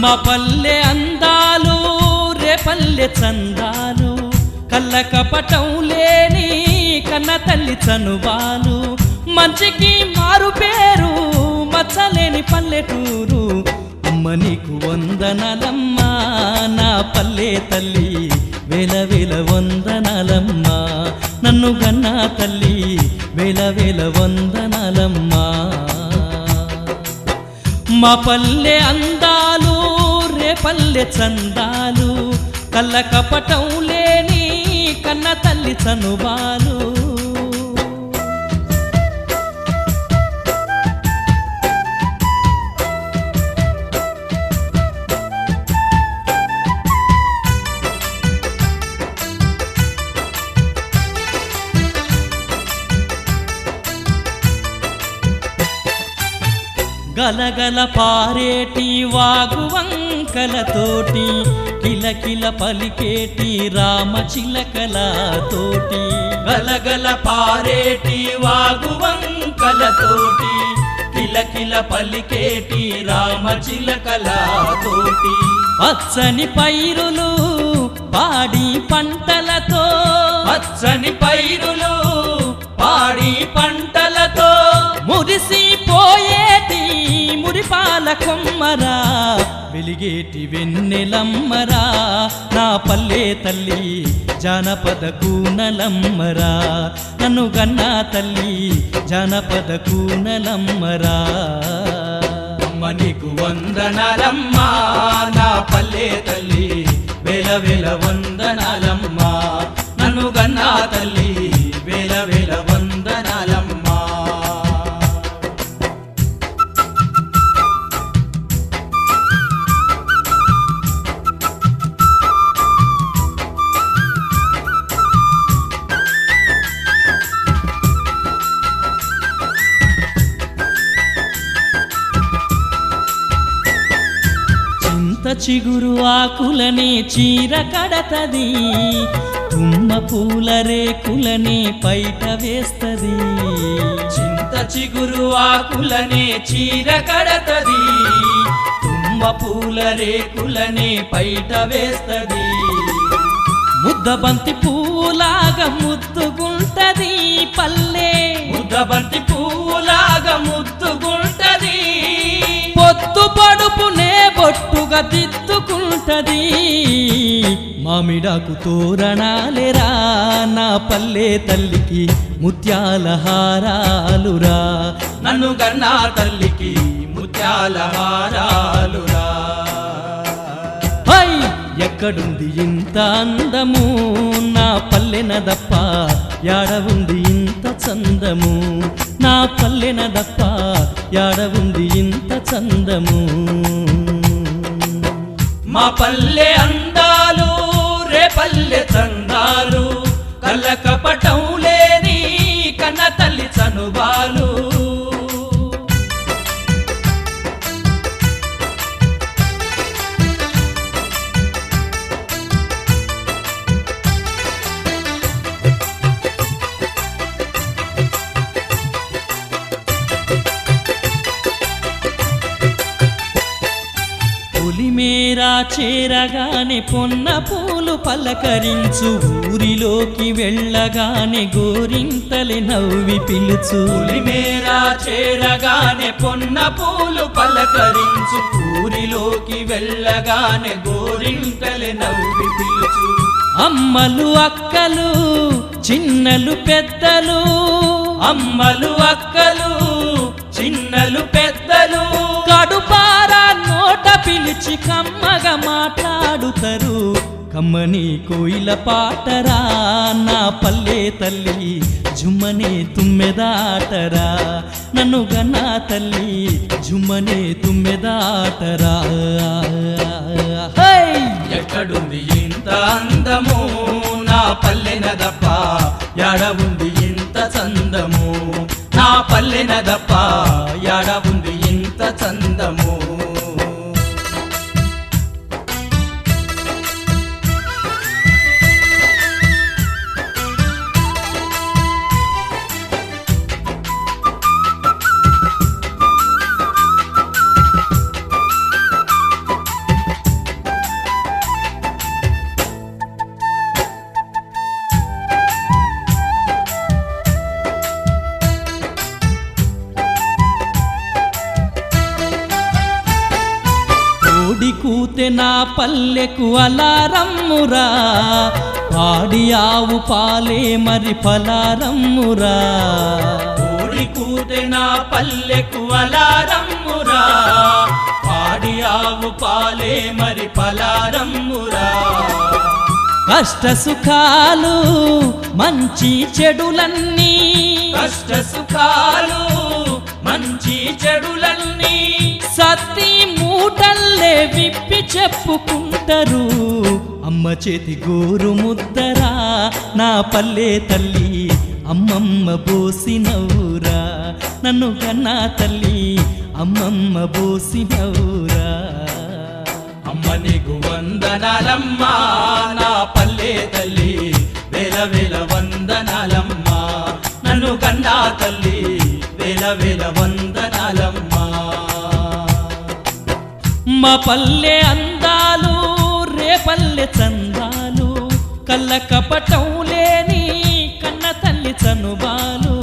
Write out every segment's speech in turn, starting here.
మా పల్లె అందాలు రేపల్లె చందాలు కళ్ళ కపటం లేని కన్న తల్లి చనుబాలు మంచికి మారు పేరు మచ్చలేని పల్లెటూరు అమ్మ నీకు వందనాలమ్మా నా పల్లె తల్లి వేల వేల వందనాలమ్మా నన్ను గన్నా తల్లి వేల వేల వందనాలమ్మా మా పల్లె అందాలు రేపల్లె చందాలు కళ్ళ కపటం లేని కన్న తల్లి చనుబాలు గలగల పారేటి వాగువంకలతోటి కిలకిల పలికేటి రామచిలకలతోటి గలగల పారేటి వాగువంకలతోటి కిలకిల పలికేటి రామచిలకలతోటి పచ్చని పైరులు పాడి పంటలతో పచ్చని పైరులు పాడి పంటలతో మురిసిపోయేటి మురిపాల కొమ్మరా వెలిగేటి వెన్నెలమ్మరా నా పల్లె తల్లి జానపద కూనలమ్మరా నన్ను గన్నా తల్లి జానపద కూనలమ్మరా అమ్మ నీకు వందనాలమ్మా నా పల్లె తల్లి వేల వేల వందనాలమ్మా నన్ను గన్నా తల్లి వేల వేల వందనాలమ్మా చిగురు ఆకులనే చీర కడతది తుమ్మ పూల రేకులనే పైట వేస్తది చింత చిగురు ఆకులనే చీర కడతది తుమ్మ పూల రేకులనే పైట వేస్తది ముద్దబంతి పూలాగా ముద్దుగుంటది పల్లె ముద్దబంతి పూలాగా ముద్దుగుంటది పొద్దు పడుపునే బొట్టుగా దిద్దుకుంటది మామిడాకు తోరణాలేరా నా పల్లె తల్లికి ముత్యాల హారాలురా నన్ను గన్నా తల్లికి ముత్యాల హారాలురా హై ఎక్కడుంది ఇంత అందము నా పల్లెనదప్ప యాడ ఉంది ఇంత చందము నా పల్లెనదప్ప యాడ ఉంది ఇంత చందము మా పల్లె అందాలు రేపల్లె చందాలు కళ్ళ కపటం లేని కన్న తల్లి చనుబాలు పులిమేరా చేరగానే పొన్న పూలు పలకరించు ఊరిలోకి వెళ్ళగానే గోరింతలే నవ్వి పిలుచు పులిమేరా చేరగానే పొన్న పూలు పలకరించు ఊరిలోకి వెళ్ళగానే గోరింటలే నవ్వి పిలుచు అమ్మలు అక్కలు చిన్నలు పెద్దలు అమ్మలు అక్కలు చిన్నలు పెద్దలు కడుపారా నోట పిలిచి కమ్మగా మాట్లాడుతారు కమ్మని కోయిల పాటరా నా పల్లె తల్లి జుమ్మనే తుమ్మెదాటరా నన్ను గన్నా తల్లి జుమ్మనే తుమ్మెదాటరా ఎక్కడుంది ఇంత అందము నా పల్లెనదప్ప యాడ ఉంది ఇంత చందము నా పల్లెనదప్ప యాడ ఉంది ఇంత చందము కోడి కూతె నా పల్లెకు అలారమ్మురా పాడి ఆవు పాలే మరి పలారమ్మురా కోడి కూతె నా పల్లెకు అలారమ్మురా పాడి ఆవు పాలే మరి పలారమ్మురా కష్ట సుఖాలు మంచి చెడులన్నీ కష్ట సుఖాలు మంచి చెడులన్నీ సత్తి మూటల్లే విప్పి చెప్పుకుంటారు అమ్మ చేతి గోరు ముద్దరా నా పల్లె తల్లి అమ్మమ్మ బోసినవురా నన్ను కన్నా తల్లి అమ్మమ్మ బోసినవురా అమ్మ నీకు వందనాలమ్మా నా పల్లె తల్లి వేల వేల వందనాలమ్మా నన్ను కన్నా తల్లి వేల వేల వందనాలమ్మా మా పల్లె అందాలు రేపల్లె చందాలు కళ్ళ కపటం లేని కన్న తల్లి చనుబాలు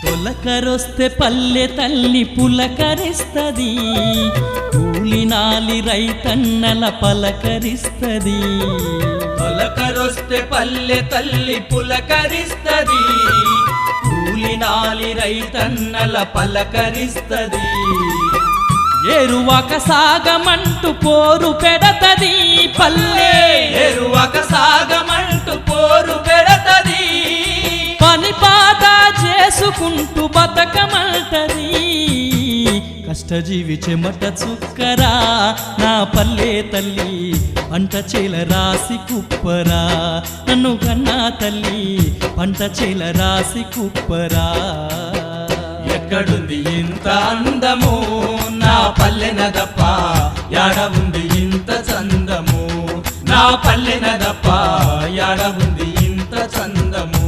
పులకరొస్తే పల్లె తల్లి పులకరిస్తది కూలినాలి రైతన్నల పలకరిస్తది పులకరొస్తే పల్లె తల్లి పులకరిస్తది కూలినాలి రైతన్నల పలకరిస్తది ఏరువాక సాగమంటూ పోరు పెడతది పల్లె ఎరువక సాగమంటూ పోరు పెడతది పని పాట చేసుకుంటూ బతకమంటది కష్టజీవి చెమట చుక్కరా నా పల్లె తల్లి పంట చేల రాసి కుప్పరా నన్ను కన్నా తల్లి పంట చేల రాసి కుప్పరా ఎక్కడుంది ఇంత అందము నా పల్లెనదప్ప యాడ ఉంది ఇంత చందము నా పల్లెనదప్ప యాడ ఉంది ఇంత చందము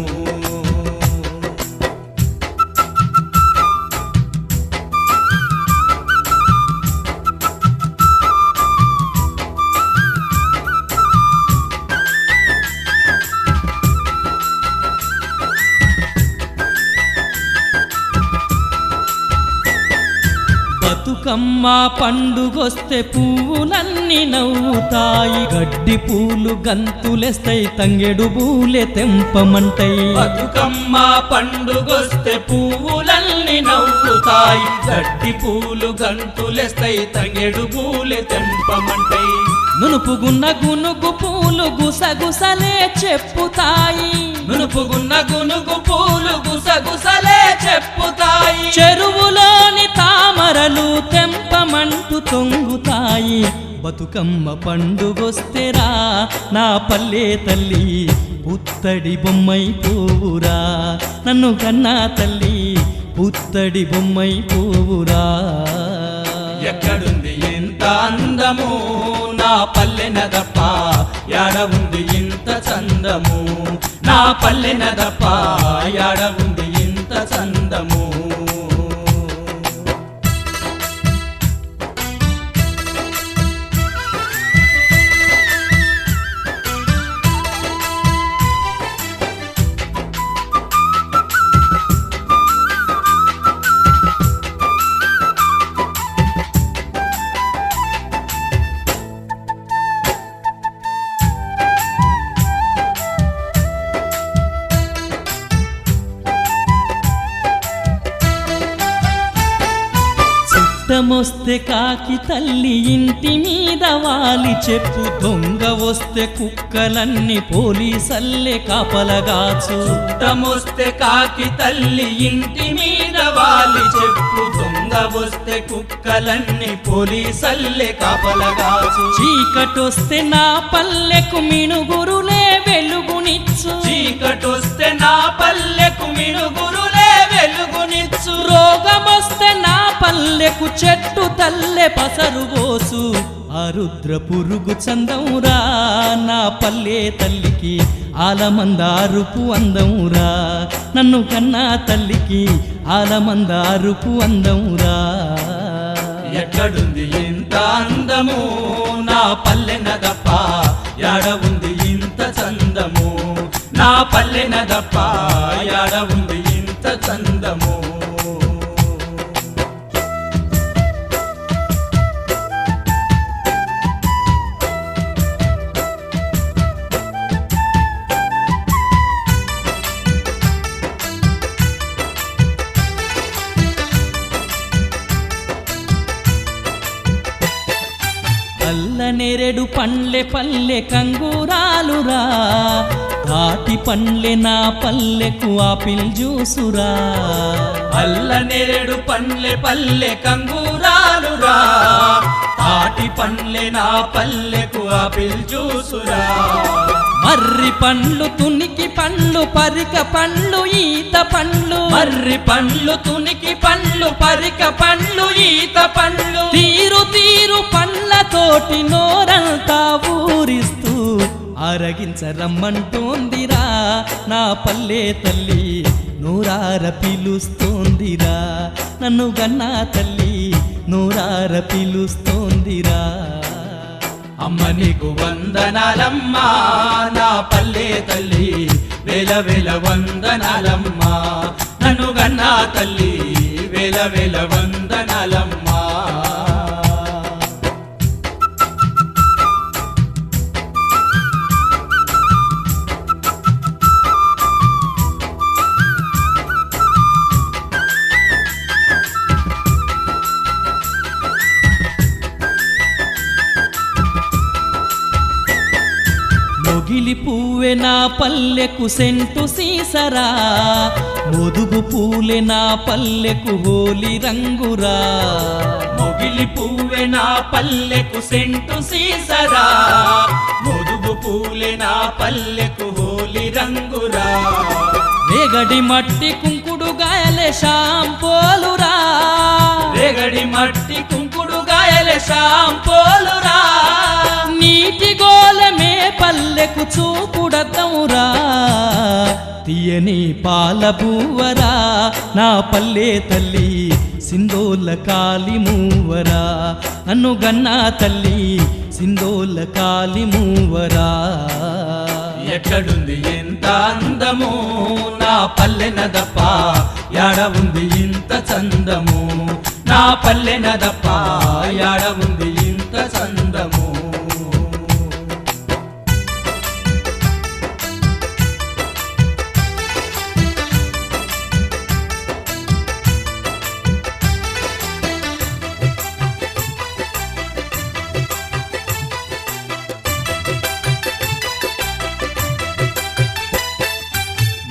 బతుకమ్మ పండుగొస్తే పువ్వులన్నీ నవ్వుతాయి గడ్డి పూలు గంతులేస్తాయి తంగెడు పూలే తెంపమంటాయి బతుకమ్మ పండుగొస్తే పువ్వులన్నీ నవ్వుతాయి గడ్డి పూలు గంతులేస్తాయి తంగెడు పూలే తెంపమంటాయి నునుపుగున్న గునుగు పూలు గుసగుసలే చెప్పుతాయి నునుపుగున్న గునుగు పూలు గుసగుసలే చెప్పుతాయి చెరువులోని తామరలు తెంపమంటూ తొంగుతాయి బతుకమ్మ పండుగొస్తేరా నా పల్లె తల్లి పుత్తడి బొమ్మై పోవురా నన్ను కన్నా తల్లి పుత్తడి బొమ్మై పోవురా ఎక్కడుంది ఇంత అందము నా పల్లెనదప్ప యాడ ఉంది ఇంత చందము నా పల్లెనదప్ప యాడ ఉంది ఇంత చందము చుట్టమొస్తే కాకి తల్లి ఇంటి మీద వాలి చెప్పు దొంగ వస్తే కుక్కలన్నీ పోలీసల్లే కాపలగాచు చుట్టమొస్తే కాకి తల్లి ఇంటి మీద వాలి చెప్పు దొంగ వస్తే కుక్కలన్నీ పోలీసల్లే కాపలగాచు చీకటొస్తే నా పల్లెకు మినుగురులే వెలుగునిచ్చు చీకటొస్తే నా పల్లెకు మినుగురులే వెలుగునిచ్చు రోగమొస్తే నా పల్లెకు చెట్టు తల్లె పసరు పోసు ఆరుద్ర పురుగు చందమురా నా పల్లె తల్లికి ఆలమందారుపు అందమురా నన్ను కన్నా తల్లికి ఆలమందారుపు అందమురా ఎక్కడుంది ఇంత అందము నా పల్లెన దప్ప యాడ ఉంది ఇంత చందము నా పల్లెన దప్ప యాడ ఉంది ఇంత చందము నేరేడు పండ్లే పల్లె కంగూరాలురా తాటి పండ్లే నా పల్లెకు ఆపిల్ జ్యూసురా అల్ల నేరేడు పండ్లే పల్లె కంగూరాలురా తాటి పండ్లే నా పల్లెకు ఆపిల్ జ్యూసురా మర్రి పండ్లు తునికి పండ్లు పరిక పండ్లు ఈత పండ్లు మర్రి పండ్లు తునికి పండ్లు పరిక పండ్లు ఈత పండ్లు తీరు తీరు పండ్లతోటి నోరంతా ఊరిస్తూ ఆరగించరమ్మంటోందిరా నా పల్లె తల్లి నూరార పిలుస్తోందిరా నన్ను గన్నా తల్లి నూరార పిలుస్తోందిరా అమ్మ నీకు వందనాలమ్మా నా పల్లె తల్లి వేల వేల వందనాలమ్మా నన్ను గన్నా తల్లి వేల వేల వందనాలమ్మా మొగిలి పువ్వే నా పల్లెకు సెంటు సీసరా మొదుగు పూలే నా పల్లెకు హోలీ రంగురా మొగిలి పువ్వే నా పల్లెకు సెంటు సీసరా మొదుగు పూలే నా పల్లెకు హోలీ రంగురా రేగడి మట్టి కుంకుడు గాయలే షాంపోలురా రేగడి మట్టి కుంకుడు గాయలే షాంపోలురా నీటి గోలమే పల్లెకు చూపుడద్దమురా తీయని పాల బూవరా నా పల్లె తల్లి సిందోల కాలి మూవరా నన్ను గన్నా తల్లి సిందోల కాలి మూవరా ఎక్కడుంది ఎంత అందము నా పల్లెన దప్ప యాడ ఉంది ఇంత చందము నా పల్లెన దప్ప యాడ ఉంది ఇంత చందము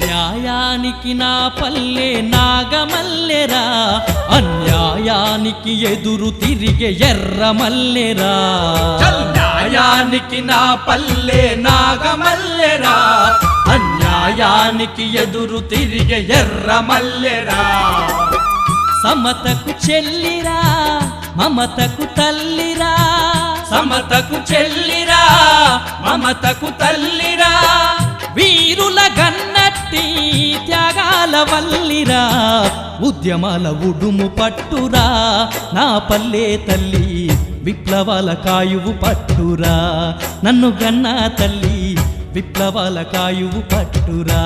న్యాయానికి నా పల్లె నాగమల్లెరా అన్యాయానికి ఎదురు తిరిగే ఎర్రమల్లెరా న్యాయానికి నా పల్లె నాగమల్లెరా అన్యాయానికి ఎదురు తిరిగే ఎర్రమల్లెరా సమతకు చెల్లిరా మమతకు తల్లిరా సమతకు చెల్లిరా మమతకు తల్లిరా వీరుల గన్నట్టి త్యాగాల వల్లిరా ఉద్యమాల ఉడుము పట్టురా నా పల్లె తల్లి విప్లవాల కాయువు పట్టురా నన్ను గన్నా తల్లి విప్లవాల కాయువు పట్టురా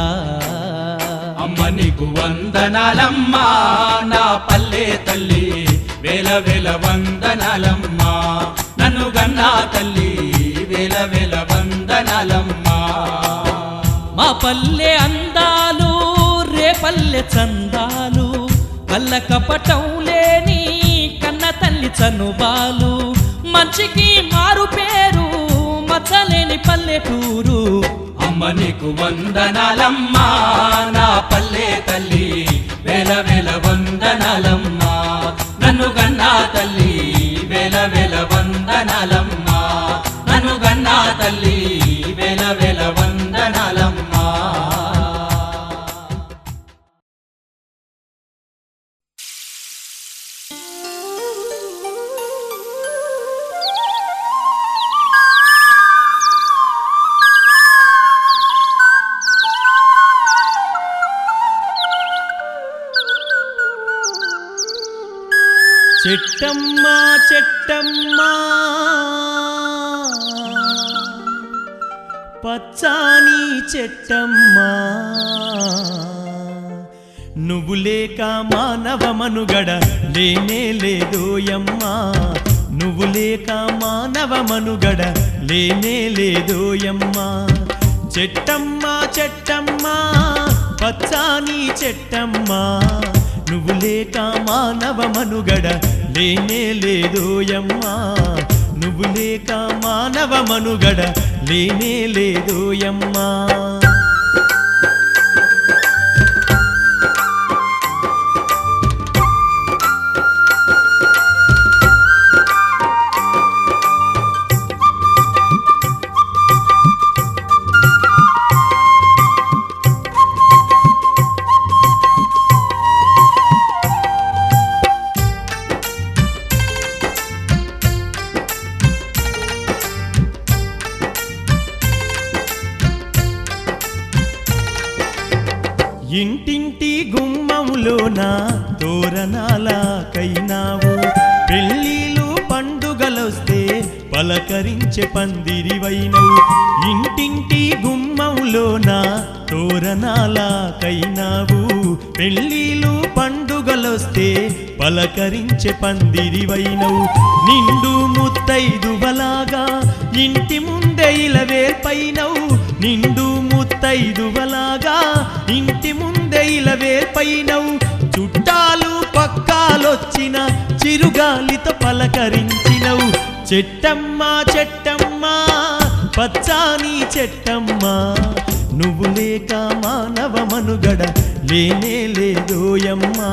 అమ్మ నీకు వందనాలమ్మా నా పల్లె తల్లి వేల వేల వందనాలమ్మా నన్ను గన్నా తల్లి వేల వేల వందనాలమ్మా మా పల్లె అందాలు రేపల్లె చందాలు కళ్ళ కపటం లేని కన్న తల్లి చనుబాలు మంచికి మారు పేరు మచ్చలేని పల్లెటూరు అమ్మ నీకు వందనాలమ్మా నా పల్లె తల్లి వేల వేల వందనాలమ్మా నన్ను గన్నా తల్లి వేల వేల వందనాలమ్మా నన్ను గన్నా తల్లి వేల వేల వందనాలమ్మా చెట్టమ్మా చెట్టమ్మా పచ్చాని చెట్టమ్మా నువ్వు లేక మానవ మనుగడ లేనే లేదోయమ్మా నువ్వు లేక మానవ మనుగడ లేనే లేదోయమ్మా చెట్టమ్మా చెట్టమ్మా పచ్చాని చెట్టమ్మా నువ్వు లేక మానవ మనుగడ లేనే లేదోయమ్మా నువ్వు లేక మానవ మనుగడ లేనే లేదోయమ్మా ఇంటింటి గుమ్మంలోన తోరణాలకైనావు పెళ్ళిళ్ళు పండుగలొస్తే పలకరించే పందిరివైనవు ఇంటింటి గుమ్మంలోన తోరణాలకైనావు పెళ్ళిళ్ళు పండుగలొస్తే పలకరించే పందిరివైనవు నిండు ముత్తైదువలాగా ఇంటి ముందే ఇలవేర్పైనవు నిండు ముత్తైదువలాగా ఇంటి ముందే ఇలవేర్పైనవు చుట్టాలు పక్కాలొచ్చిన చిరుగాలితో పలకరించినవు చెట్టమ్మా చెట్టమ్మా పచ్చాని చెట్టమ్మా నువ్వు లేక మానవ మనుగడ లేనే లేదోయమ్మా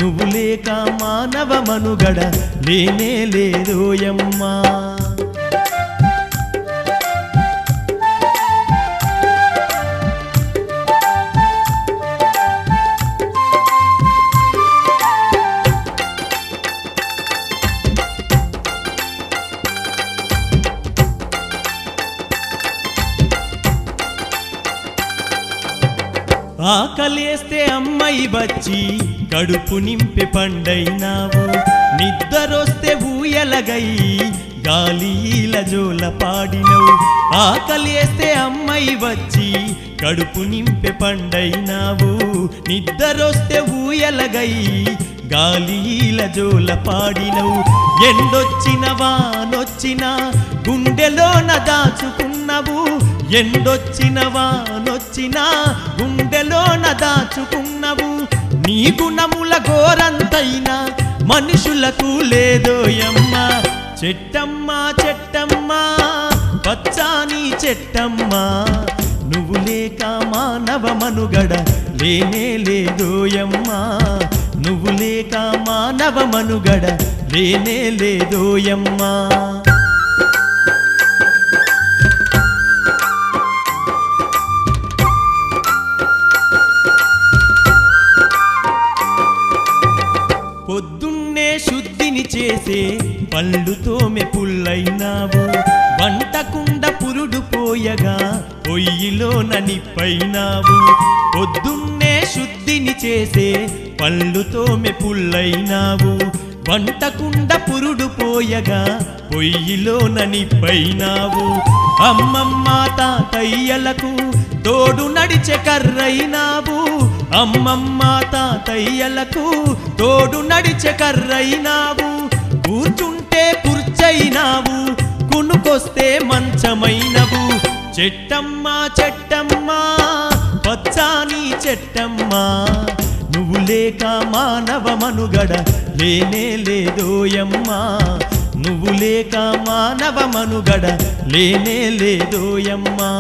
నువ్వు లేక మానవ మనుగడ లేనే లేదోయమ్మా ఆకలేస్తే అమ్మాయి వచ్చి కడుపు నింపే పండైనావు నిద్దరొస్తే ఊయలగై గాలిల జోల పాడినవు ఆకలేస్తే అమ్మాయి వచ్చి కడుపు నింపే పండైనావు నిద్దరొస్తే ఊయలగై గాలిల జోల పాడినవు ఎండొచ్చిన వానొచ్చిన గుండెలోన దాచుకున్నవు ఎండొచ్చిన వానొచ్చిన గుండెలోన దాచుకున్నవు నీ గుణముల గోరంతైనా మనుషులకు లేదోయమ్మా చెట్టమ్మా చెట్టమ్మా పచ్చాని చెట్టమ్మా నువ్వు లేక మానవ మనుగడ లేనే లేదోయమ్మా నువ్వు లేక మానవ మనుగడ లేనే లేదోయమ్మా పొద్దున్నే శుద్ధిని చేసే పళ్ళుతోమె పుల్లైనావు వంటకుండ పురుడు పోయగా పొయ్యిలోన నిప్పైనావు పొద్దున్నే శుద్ధిని చేసే పళ్ళుతోమె పుల్లైనావు వంటకుండ పురుడు పోయగా పొయ్యిలోన నిప్పైనావు అమ్మమ్మ తాతయ్యలకు తోడు నడిచే కర్రైనావు అమ్మమ్మ తాతయ్యలకు తోడు నడిచే కర్రైనావు కూర్చుంటే కుర్చైనావు కునుకొస్తే మంచమైనవు చెట్టమ్మా చెట్టమ్మా పచ్చాని చెట్టమ్మా నువ్వు లేక మానవ మనుగడ లేనే లేదోయమ్మా నువ్వు లేక మానవ మనుగడ లేనే లేదోయమ్మా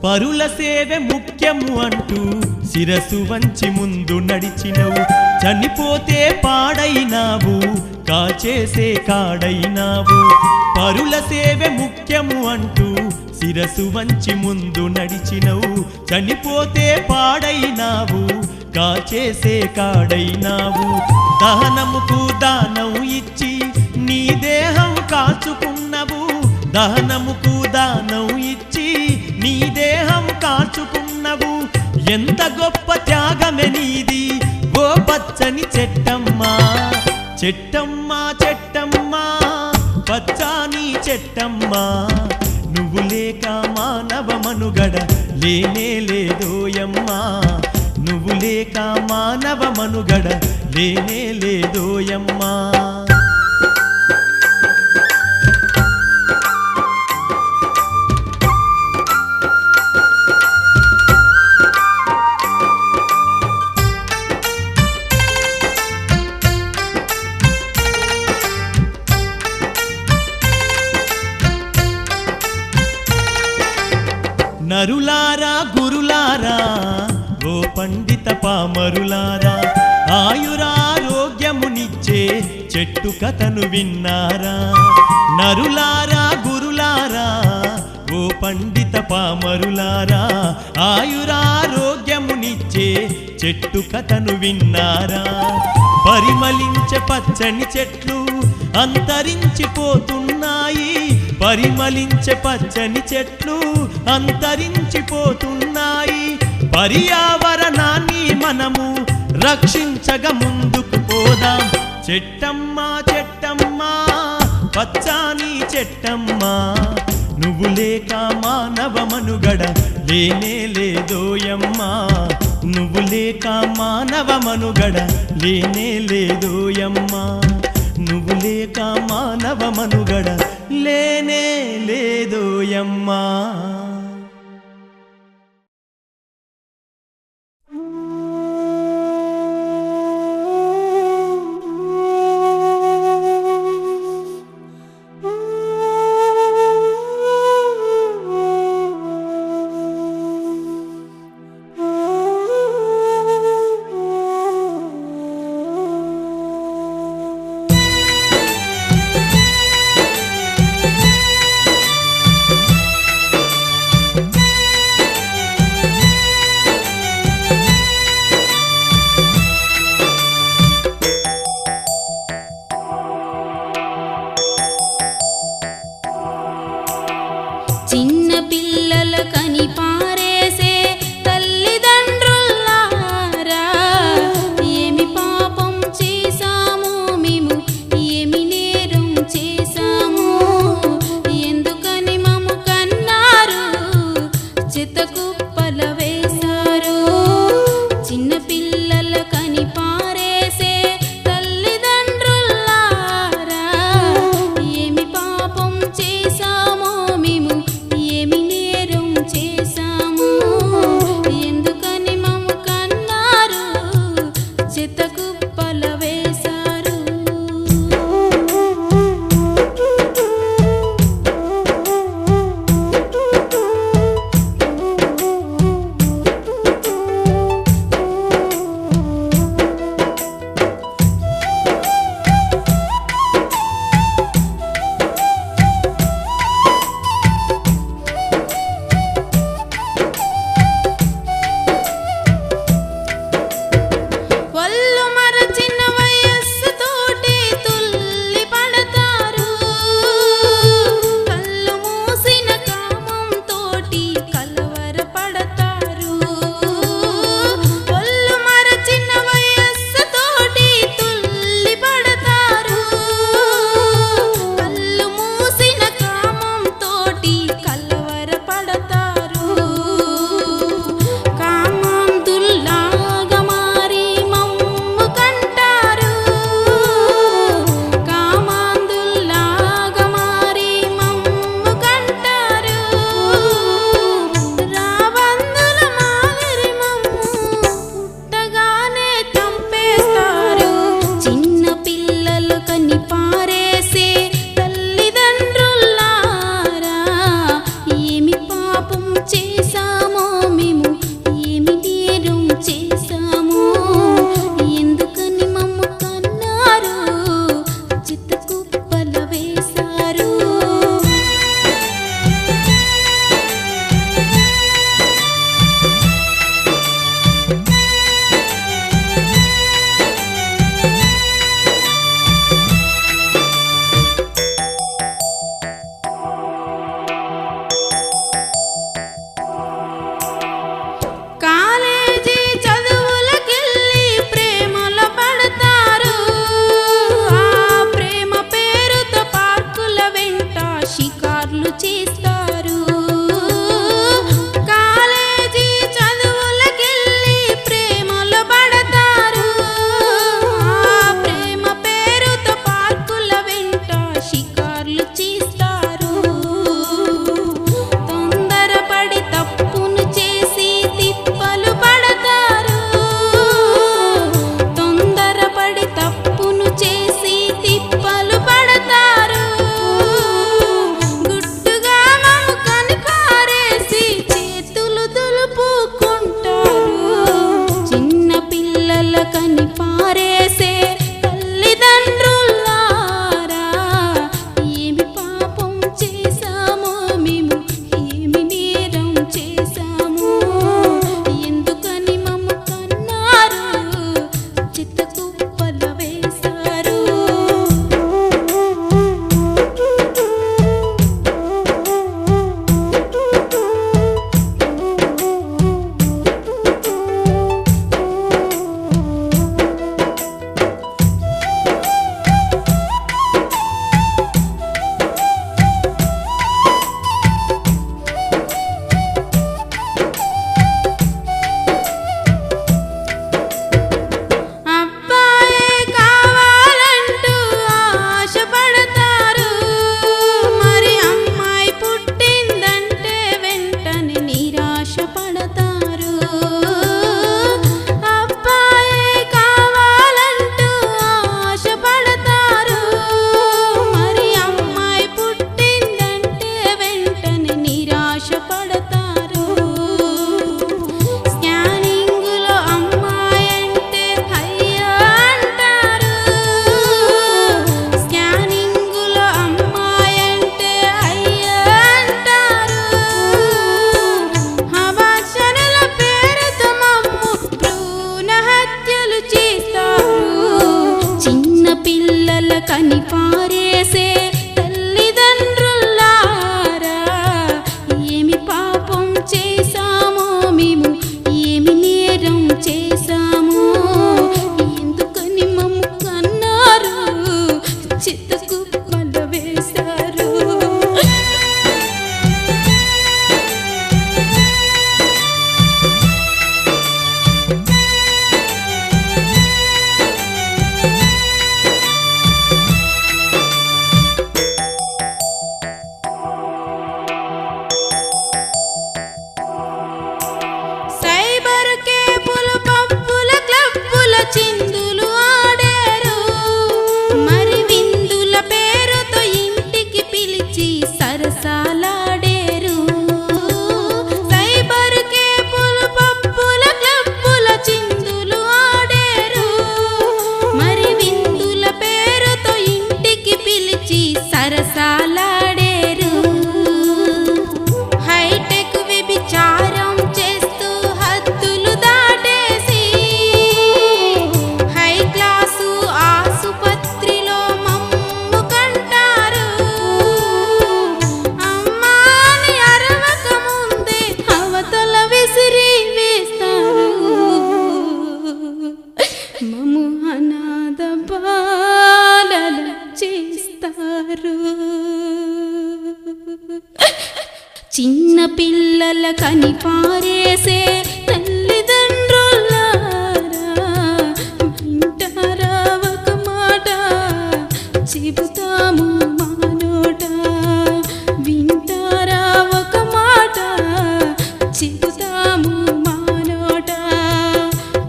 పరుల సేవే ముఖ్యము అంటూ శిరసు వంచి ముందు నడిచినవు. చనిపోతే పాడైనావు, కాచేసే కాడైనావు. పరుల సేవే ముఖ్యము అంటూ శిరసు వంచి ముందు నడిచినవు. చనిపోతే పాడైనావు, కాచేసే కాడైనావు. దహనముకు దానం ఇచ్చి నీ దేహం కాచుకున్నవు. దహనముకు దానం ఇచ్చి నీ దేహం కాచుకున్నవు. ఎంత గొప్ప త్యాగమే నీది ఓ పచ్చని చెట్టమ్మా. చెట్టమ్మా చెట్టమ్మా పచ్చాని చెట్టమ్మా, నువ్వు లేక మానవ మనుగడ లేనే లేదోయమ్మా. నువ్వు లేక మానవ మనుగడ లేనే లేదోయమ్మా. నరులారా గురులారా ఓ పండిత పామరులారా, ఆయురారోగ్యమునిచ్చే చెట్టు కథను విన్నారా. నరులారా గురులారా ఓ పండిత పామరులారా, ఆయురారోగ్యమునిచ్చే చెట్టు కథను విన్నారా. పరిమళించే పచ్చని చెట్లు అంతరించిపోతున్నాయి. పరిమళించే పచ్చని చెట్లు అంతరించిపోతున్నాయి. పర్యావరణాన్ని మనము రక్షించగా ముందుకు పోదాం. చెట్టమ్మా చెట్టమ్మా పచ్చాని చెట్టమ్మా, నువ్వు లేక మానవ మనుగడ లేనే లేదోయమ్మా. నువ్వు లేక మానవ మనుగడ లేనే లేదోయమ్మా. నువ్వు లేక మానవ మనుగడ లేనే లేదోయమ్మా. చిన్న పిల్లల కని పారేసే తల్లిదండ్రులారా, ఏమి పాపం చేశాము మేము, ఏమి నేరం చేశాము, ఎందుకని మమ్ము కన్నారు, చెత్తకుప్పల వేశారు. చిన్న పిల్లల కని పారేసే తల్లిదండ్రులారా, ఏమి పాపం చేశాము మేము, ఏమి నేరం చేశాము, ఎందుకని మమ్ము కన్నారు, చెత్తకుప్పల వేశారు. పడతారు. అబ్బాయే కావాలంటూ ఆశపడతారు. మరి అమ్మాయి పుట్టిందంటే వెంటనే నిరాశ పడతారు. స్కానింగులో అమ్మాయి అంటే అయ్యో అంటారు. స్కానింగులో అమ్మాయి అంటే అయ్యో అంటారు. అభాషణల పేరుతో మమ్ము భ్రూణ హత్యలు చేస్తారు. చిన్న పిల్లల కని పారేసే తల్లిదండ్రులారా, ఏమి పాపం చేశామో మేము, ఏమి నేరం చేశామో, ఎందుకని మమ్ము కన్నారు, చిత్తకు మల్ల వేశారు. సైబర్ కేబుల్ పప్పుల క్లబ్బుల చిందులు ఆడారు. మరి విందుల పేరుతో ఇంటికి పిలిచి సరసాలాడారు. సైబర్ కేబుల్ పప్పుల క్లబ్బుల చిందులు ఆడారు. మరి విందుల పేరుతో ఇంటికి పిలిచి సరసాలాడారు. హైటెక్ వ్యభిచారం చేస్తూ హద్దులు దాటేసి హై క్లాసు ఆసుపత్రిలో మమ్ము కంటారు. అమ్మాని అరవక ముందే అవతల విసిరి వేస్తారు. మమ్ము అనాథ బాలల చేస్తారు. చిన్న పిల్లల కని పారేసే తల్లిదండ్రులారా, వింటారా ఒక మాట, చెబుతాము మా నోట. వింటారా ఒక మాట, చెబుతాము మా నోట.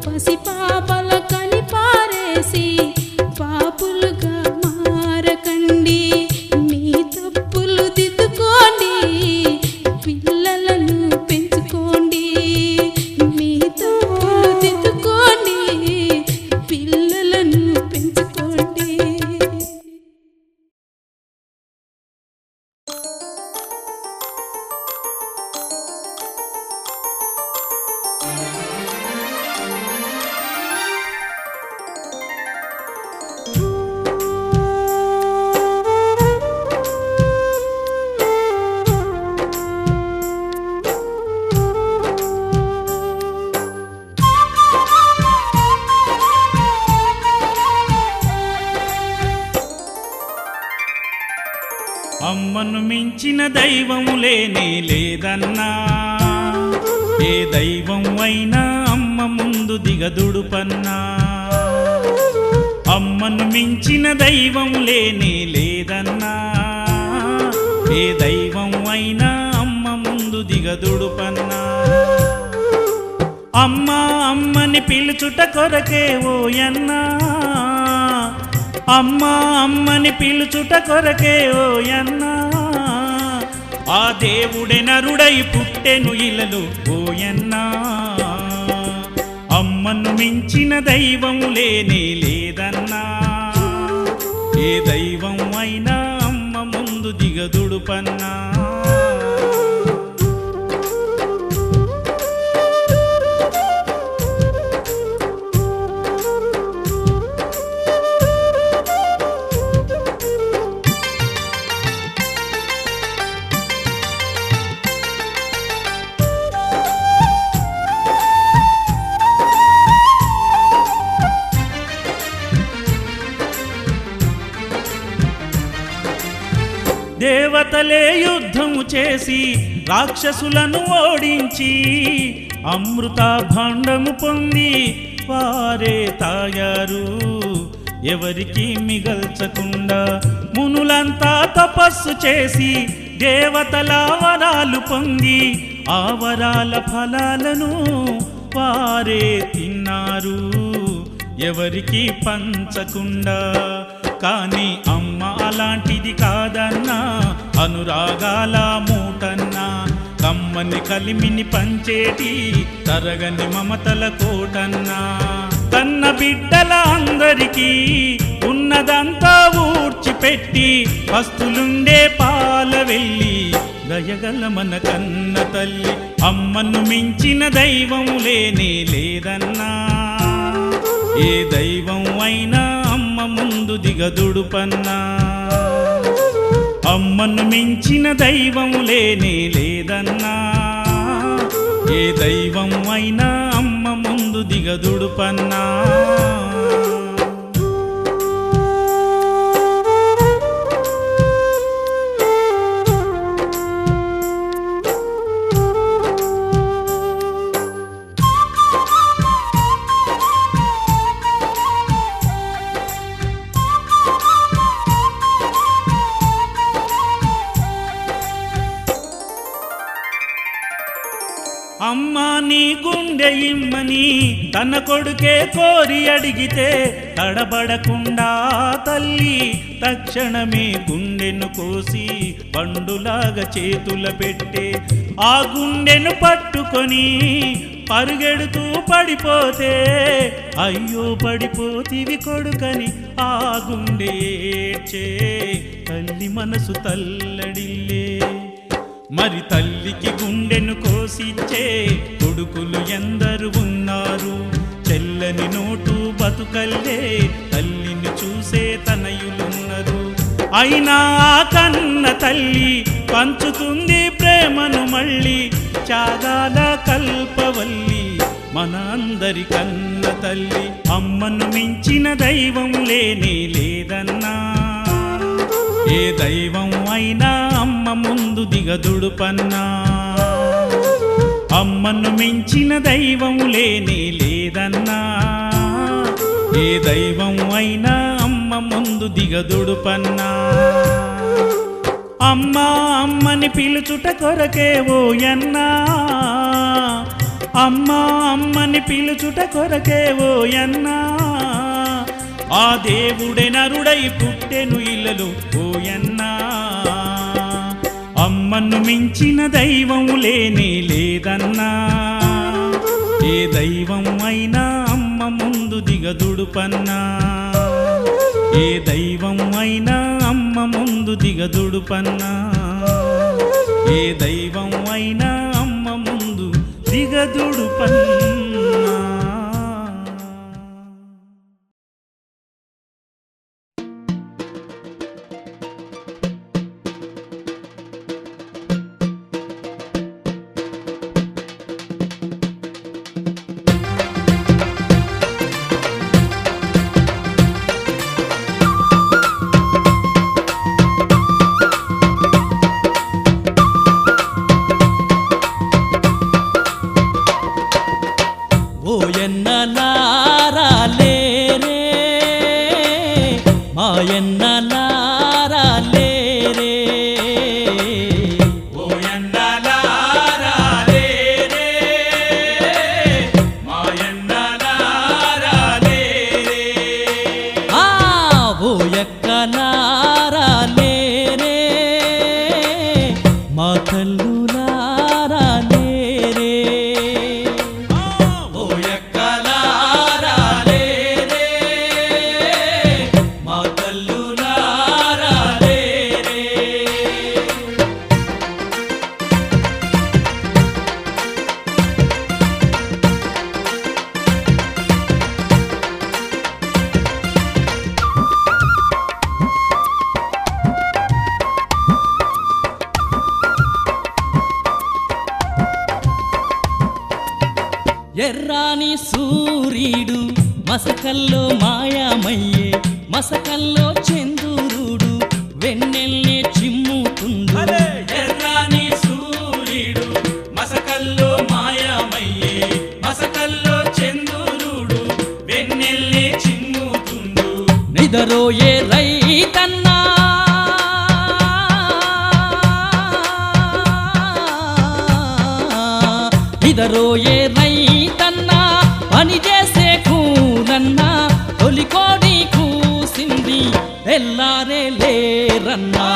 పసిపాపల కని పారేసి పాపులుగా మారకండి. మీ తప్పులు దిద్దుకోండి, పిల్లలను పెంచుకోండి. మీ తప్పులు దిద్దుకోండి, పిల్లలను పెంచుకోండి. అమ్మను మించిన దైవం లేనే లేదన్నా, ఏ దైవం అయినా అమ్మ ముందు దిగదుడు పన్నా. అమ్మను మించిన దైవం లేనే లేదన్నా, ఏ దైవం అయినా అమ్మ ముందు దిగదుడు పన్నా. అమ్మా అమ్మని పిలుచుట కొరకే ఓయన్నా, అమ్మా అమ్మని పిలుచుట కొరకే ఓయన్నా. ఆ దేవుడే నరుడై పుట్టెను ఇలలో ఓయన్నా. అమ్మను మించిన దైవం లేనే లేదన్నా, ఏ దైవం అయినా అమ్మ ముందు దిగదుడు పన్నా. దేవతలే యుద్ధము చేసి రాక్షసులను ఓడించి అమృత భాండము పొంది వారే తాగారు. ఎవరికి మిగల్చకుండా మునులంతా తపస్సు చేసి దేవతల వరాలు పొంది ఆవరాల ఫలాలను వారే తిన్నారు ఎవరికి పంచకుండా. కానీ అమ్మ అలాంటిది కాదన్నా, అనురాగాల మూటన్నా, కమ్మని కలిమిని పంచేటి తరగని మమతల కోటన్నా. కన్న బిడ్డల అందరికీ ఉన్నదంతా ఊడ్చిపెట్టి పస్తులుండే పాల వెళ్ళి దయగల మన కన్న తల్లి. అమ్మను మించిన దైవం లేనే లేదన్నా, ఏ దైవం అయినా అమ్మ ముందు దిగదుడుపన్నా. అమ్మను మించిన దైవం లేనే లేదన్నా, ఏ దైవం అయినా అమ్మ ముందు దిగదుడుపన్నా. అమ్మా నీ గుండె ఇమ్మని తన కొడుకే కోరి అడిగితే తడబడకుండా తల్లి తక్షణమే గుండెను కోసి పండులాగా చేతుల పెట్టే. ఆ గుండెను పట్టుకొని పరుగెడుతూ పడిపోతే, అయ్యో పడిపోతివి కొడుకని ఆ గుండె ఏడ్చే. తల్లి మనసు తల్లడిల్లే. మరి తల్లికి గుండెను కోసిచ్చే కొడుకులు ఎందరు ఉన్నారు. చెల్లని నోటు బతుకల్లే తల్లిని చూసే తనయులున్నారు. అయినా కన్న తల్లి పంచుతుంది ప్రేమను మళ్ళీ. త్యాగాల కల్పవల్లి మన అందరి కన్న తల్లి. అమ్మను మించిన దైవం లేనే లేదన్నా, ఏ దైవం అయినా అమ్మ ముందు దిగదుడుపన్నా. అమ్మను మించిన దైవం లేనే లేదన్నా, ఏ దైవం అయినా అమ్మ ముందు దిగదుడుపన్నా. అమ్మా అమ్మని పిలుచుట కొరకే ఓయన్నా, అమ్మా అమ్మని పిలుచుట కొరకే ఓయన్నా. ఆ దేవుడే నరుడై పుట్టెను ఇళ్ళలు ఓయన్నా. అమ్మను మించిన దైవం లేనే లేదన్నా, ఏ దైవం అయినా అమ్మ ముందు దిగదుడుపన్నా. ఏ దైవం అయినా అమ్మ ముందు దిగదుడుపన్నా. ఏ దైవం అయినా అమ్మ ముందు దిగదుడుపన్నా. ఎర్రాని సూర్యుడు మసకల్లో మాయామయ్యే, మసకల్లో చంద్రుడు వెన్నెల్నే చిమ్ముతుండు. ఎర్రాని సూర్యుడు మసకల్లో మాయామయ్యే, మసకల్లో చంద్రుడు వెన్నెల్నే చిమ్ముతుండు. నిదరోయే రైతన్నా పొలంలో ఏ రైతన్నా పని చేసే కూలన్నా తొలి కోడి కూసింది ఎల్లారే లేరన్నా.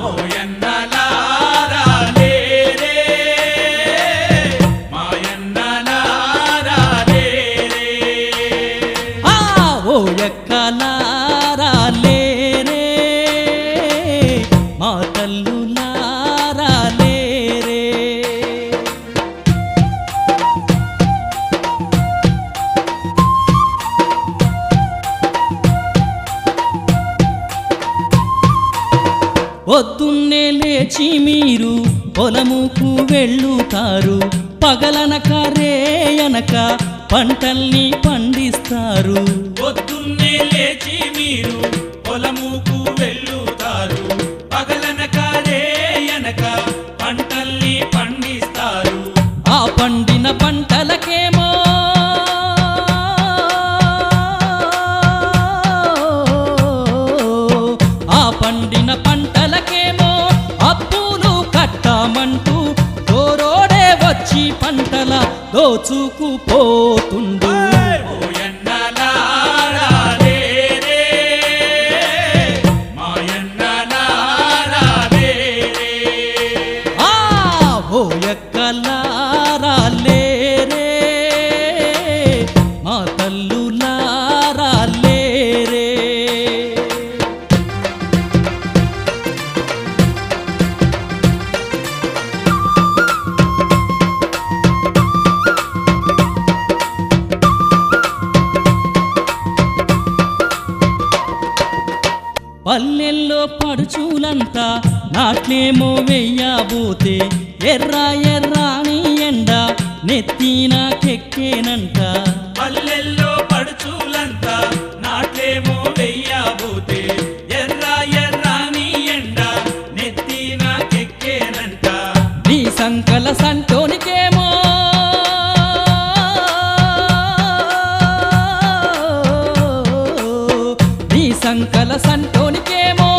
ఓయన్నలారా లేరే, మాయన్నలారా లేరే. ఆ ఓ ఎక్కలారా లేరే, మా తల్లులారా లేరే. పొద్దున్నే లేచి మీరు పొలముకు వెళ్ళుతారు, పగలనక రేయనక పంటల్ని పండిస్తారు. పొద్దున్నే లేచి మీరు పొలముకు వెళ్ళుతారు, పగలనక రేయనక పంటల్ని పండిస్తారు. ఆ పండిన పంటలకేమో ఆ పండిన పంటలకేమో అప్పులు కట్టమంటూ దోరోడే వచ్చి పంటల దోచుకుపోతుండు. ఓయన్నలారా లేరే, మాయన్నలారా లేరే. ఆ ఓ ఎక్కలారా లేరే, మా తల్లులారా లేరే. పల్లెల్లో పడుచులంతా నాట్లేమో వెయ్యబోతే ఎర్ర ఎర్రాని ఎండ నెత్తిన కెక్కేనంట. పల్లెల్లో పడుచులంతా నాట్లేమో వెయ్యబోతే ఎర్ర ఎర్రాని ఎండ నెత్తిన కెక్కేనంట. నీ సంకల సంటోనికేమో నీ సంకల సంటోనికేమో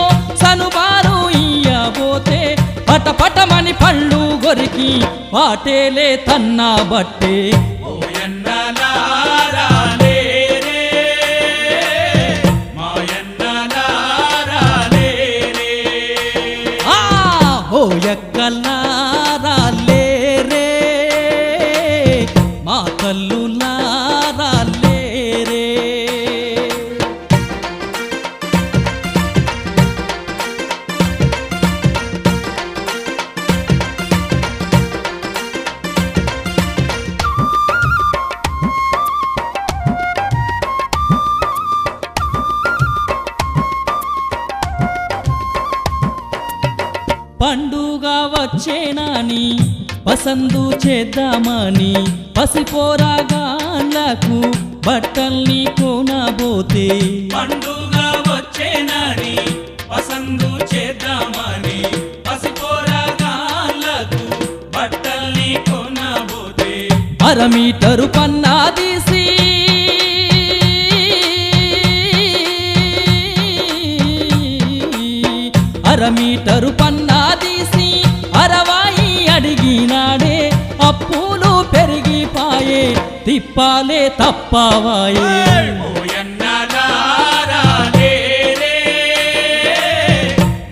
సనుబారు ఇయ్యబోతే పటపటమని పళ్ళు గొరికి పాటేలే తన్నా బట్టే. ఓయన్నలారా లేరే, మాయన్నలారా లేరే. ఆ ఓ ఎక్కలారా లేరే, మా తల్లులారా లేరే. పండుగ వచ్చేనాని పసందు చేద్దామని పసిపోరాగాళ్ళకు బట్టల్ని కొనబోతే. పండుగ వచ్చేనని పసందు చేద్దామని పసిపోరగాళ్ళకు బట్టల్ని కొనబోతే. అరమీటరు పన్నా తీసి అరమీటరు పన్నా తీసి అరవాయి అడిగినాడే అప్పులు పెరిగిపాయే తిప్పాలే తప్పవాయే. ఓయన్నలారా లేరే,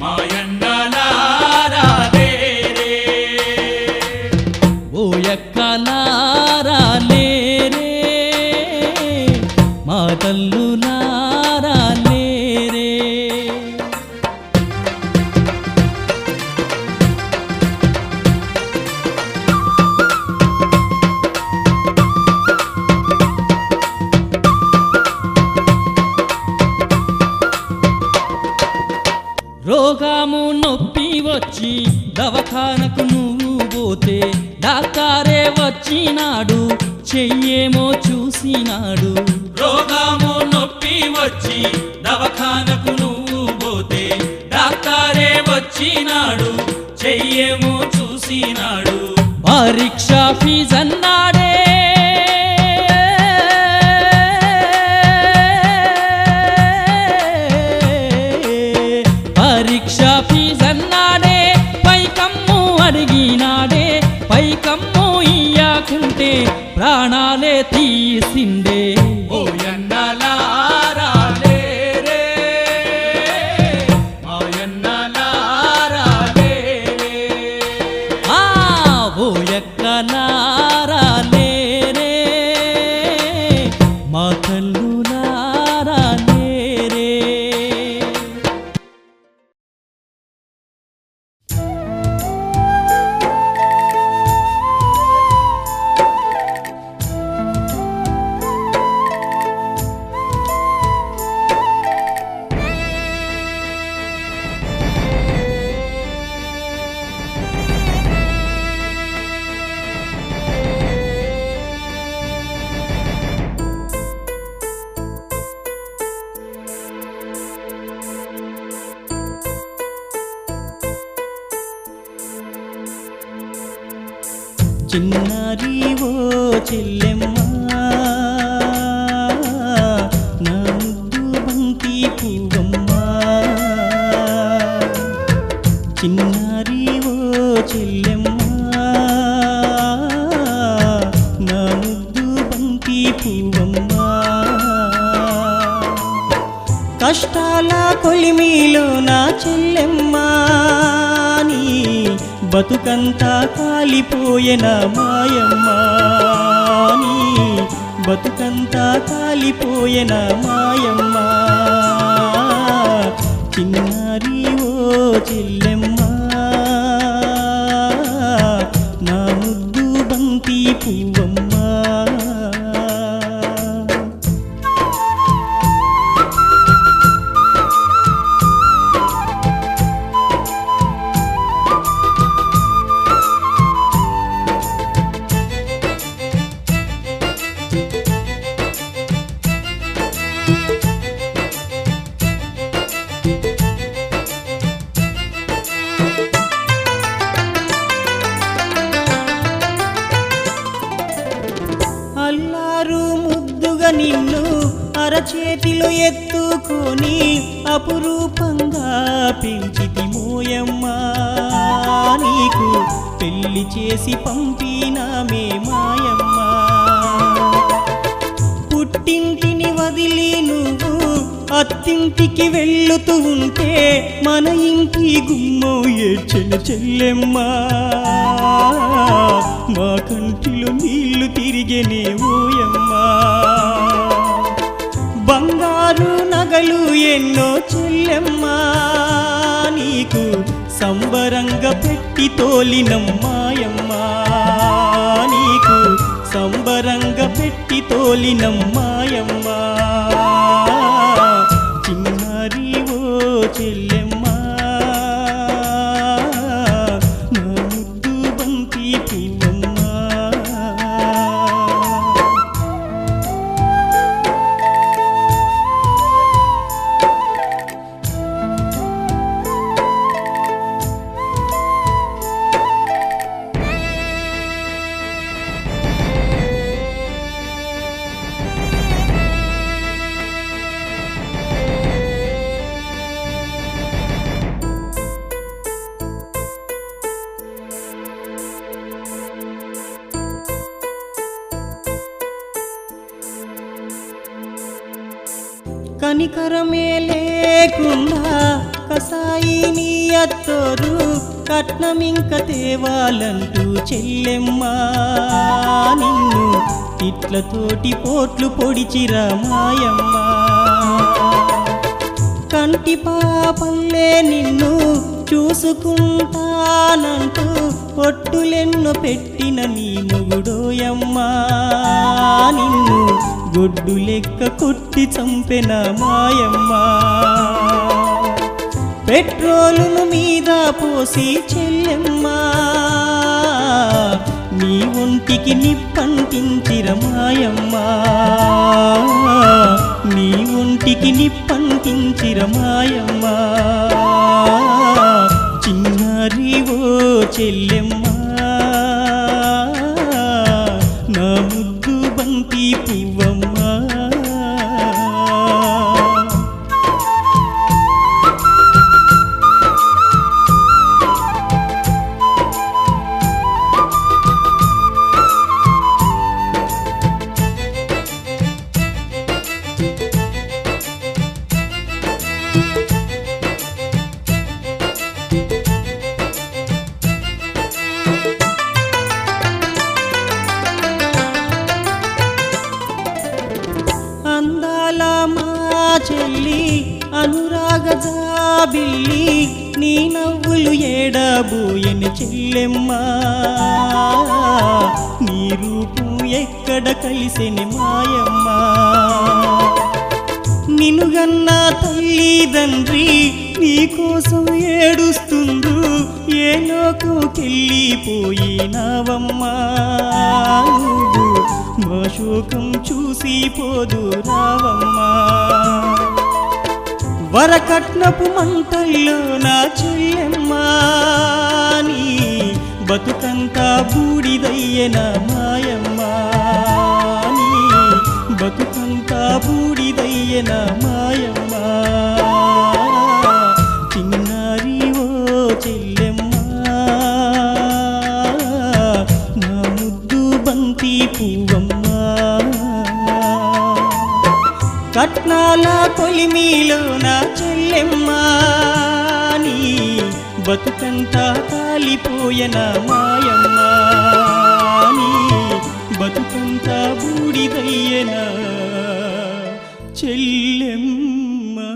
మాయన్నలారా లేరే. ఓ ఎక్కలారా లేరే, మా తల్లులారా లేరే. రోగము నొప్పి వచ్చి దవాఖానకు నువ్వు పోతే డాక్టరే వచ్చినాడు చెయ్యేమో చూసినాడు. రోగము నొప్పి వచ్చి దవాఖానకు నువ్వు పోతే డాక్టరే వచ్చినాడు చెయ్యేమో చూసినాడు. పరీక్ష ఫీజన్నాడే పరీక్ష ఫీజన్నాడే పైకమ్ము అడిగినాడే పైకమ్ము ఇయ్యకుంటే ప్రాణాలే తీసిండే ఓయన్నలారాలే రే మాయన్నలారాలే ఆ ఓ ఎక్కలారాలే రే మా కల్లులారాలే రే చిన్నారి ఓ చెల్లెమ్మ నా ముద్దు బంతి పువ్వమ్మ చిన్నారి ఓ చెల్లెమ్మ నా ముద్దు బంతి పువ్వమ్మ కష్టాల కొలిమిలో నా చెల్లెమ్మ నీ బతుకంతా కాలిపోయెన మాయమ్మ నీ బతుకంతా కాలిపోయెన మాయమ్మ చిన్నారి ఓ చెల్లెమ్మ నా ముద్దు బంతి పువ్వమ్మ అల్లారు ముద్దుగా నిన్ను అరచేతిలో ఎత్తుకొని అపురూపంగా పెంచితి మోయమ్మ నీకు పెళ్లి చేసి పంపినామే మాయమ్మ పుట్టింటిని వదిలి నువ్వు అత్తింటికి వెళ్ళుతూ ఉంటే మన ఇంటి గుమ్మో ఏడ్చెన చెల్లెమ్మ మా కంటిలో నీళ్లు తిరిగేనే ఓయమ్మ బంగారు నగలు ఎన్నో చెల్లెమ్మ నీకు సంబరంగా పెట్టి తోలినం మాయమ్మ నీకు సంబరంగా పెట్టి తోలినం మాయమ్మ చిన్నారి ఓ చెల్లెమ్మ నా ముద్దు బంతి పువ్వమ్మ కనికరమే లేకుండా కసాయి నీ అత్తోరు కట్నమింక తేవాలంటూ చెల్లెమ్మ నిన్ను తిట్లతోటి పోట్లు పొడిచిరా మాయమ్మ కంటి పాపల్లే నిన్ను చూసుకుంటానంటూ ఒట్టులెన్నో పెట్టిన నీ మొగుడోయమ్మ నిన్ను గొడ్డు లెక్క కొట్టి చంపెన మాయమ్మ పెట్రోలును మీద పోసి చెల్లెమ్మ నీ ఒంటికి నిప్పంటించిర మాయమ్మ నీ ఒంటికి నిప్పంటించిర మాయమ్మ చిన్నారి ఓ చెల్లెమ్మ నా ముద్దు బంతి పువ్వమ్మ చెల్లి అనురాగ జాబిల్లి నీ నవ్వులు ఏడబోయని చెల్లెమ్మా నీ రూపం ఎక్కడ కలిసెని మాయమ్మా నిన్నుగన్న తల్లిదండ్రి నీకోసం ఏడుస్తుందు ఏ లోకంకెళ్ళిపోయినావమ్మా నువ్వు మా శోకం చూసి పోదు రావమ్మా వరకట్నపు మంటల్లో నా చెల్లెమ్మా నీ బతుకంతా బూడిదయ్యన మాయమ్మా నీ బతుకంతా బూడిదయ్యన మాయమ్మా చిన్నారి ఓ చెల్లెమ్మా నా ముద్దు బంతి పువ్వమ్మా కట్నాల కొలిమిలో నా చెల్లెమ్మా నీ బతుకంతా కాలిపోయన మాయమ్మా నీ బతుకంతా బూడిదయ్యన చెల్లెమ్మా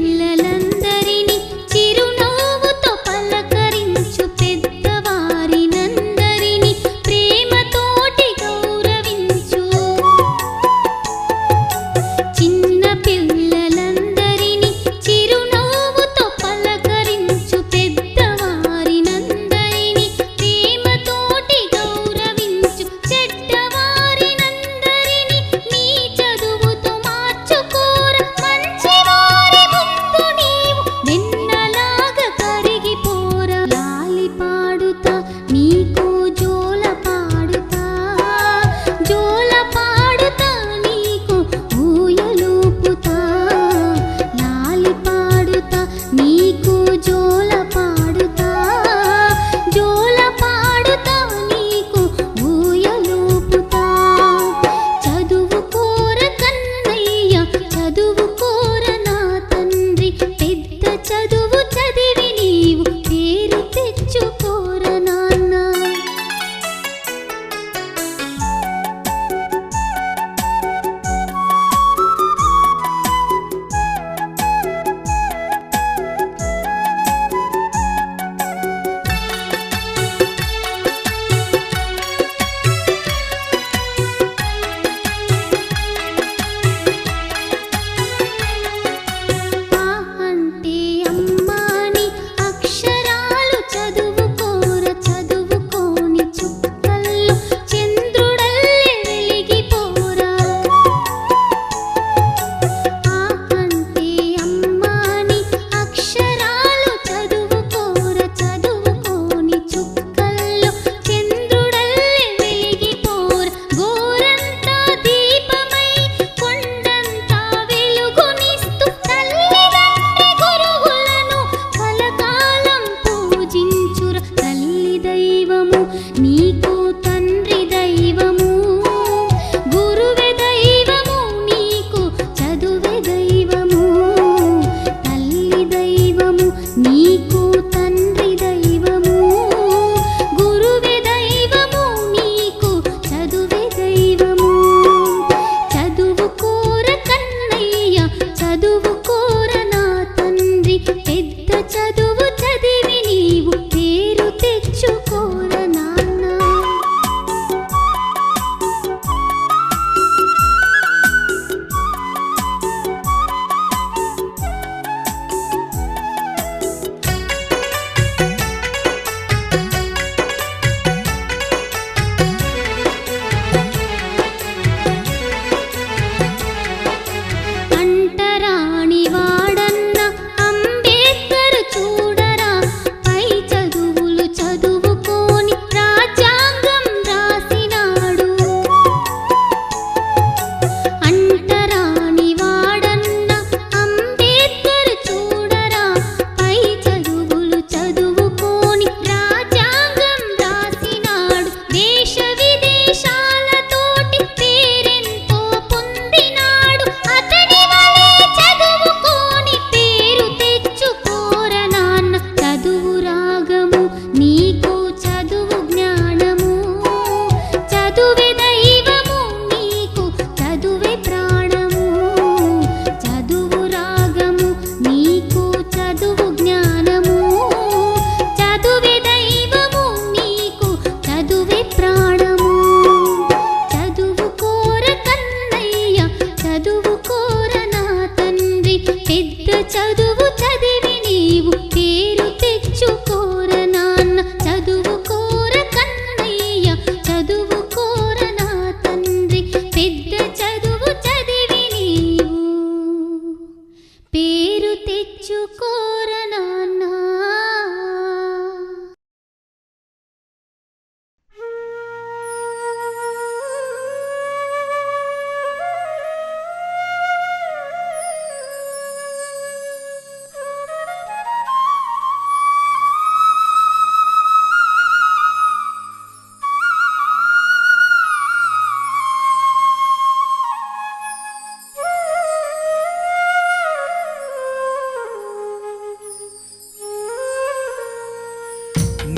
పిల్లలందరినీ చిరునవ్వు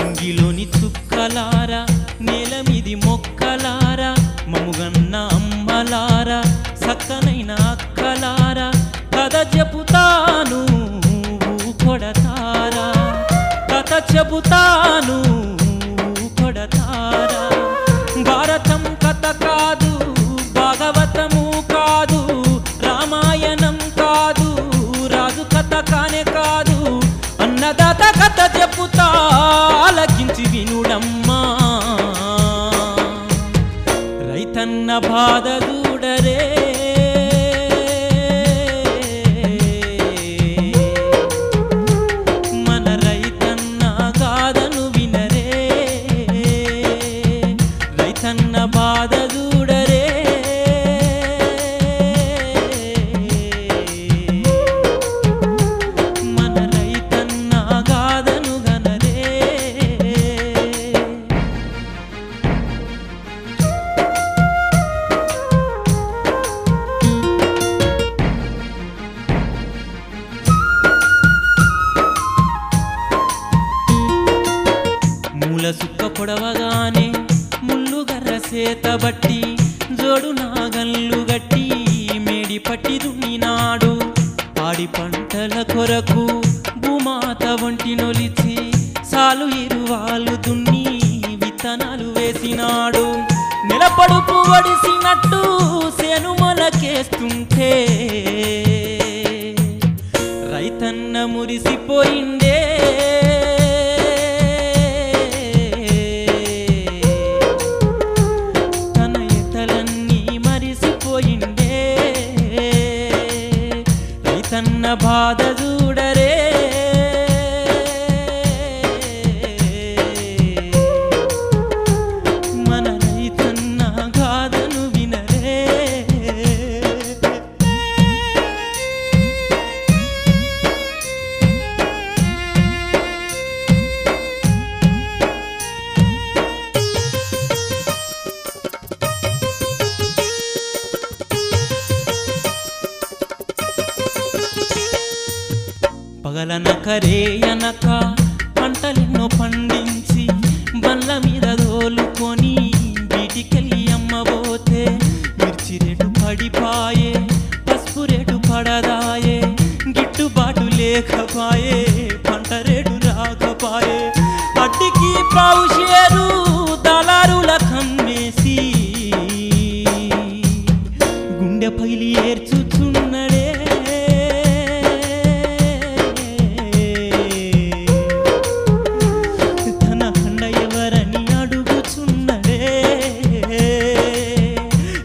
నింగిలోని చుక్కలారా నేల మీది మొక్కలారా మముగన్న అమ్మలారా సక్కనైన అక్కలారా కథ చెబుతాను కొడతారా కథ చెబుతాను కొడతారా భారతం కథ కాదు భాగవతము కాదు రామాయణం కాదు రాజు కథ కానే కాదు అన్నదాత కథ చెప్పుతా ఆలకించి వినుడమ్మా రైతన్న బాధ చూడరే మన రైతన్న గాథను వినరే రైతన్న బాధ చూడరే మన రైతన్న గాథను గనరే మూల సుక్క పొడవగానే ముళ్ళు గర్ర సేత బట్టి జోడు నాగల్లు గట్టి మేడి పట్టి దున్నినాడు పాడి పంటల కొరకు భూమాత వంటి నొలిచి సాలు ఇరువాలు దున్ని విత్తనాలు వేసినాడు నిలపడుపు వడిసినట్టు సేను మొలకేస్తుంటే రైతన్న మురిసిపోయిందే తన ఎతలన్నీ మరిసిపోయిందే రైతన్న బాధ చూడరే మన రైతన్న గాథను వినరే పగలనక రేయనక పంటలెన్నో పండించి బండ్ల మీద దోలుకొని బీటికెళ్ళి అమ్మబోతే మిర్చి రేటు పడిపాయే పసుపు రేటు పడదాయే గిట్టుబాటు లేకపాయే పంట రేటు రాకపాయే అడ్డికి పావు షేరు దళారుల కమ్మేసి గుండె పగిలి ఏర్చుచున్నడే తన అండ ఎవరని అడుగుచున్నడే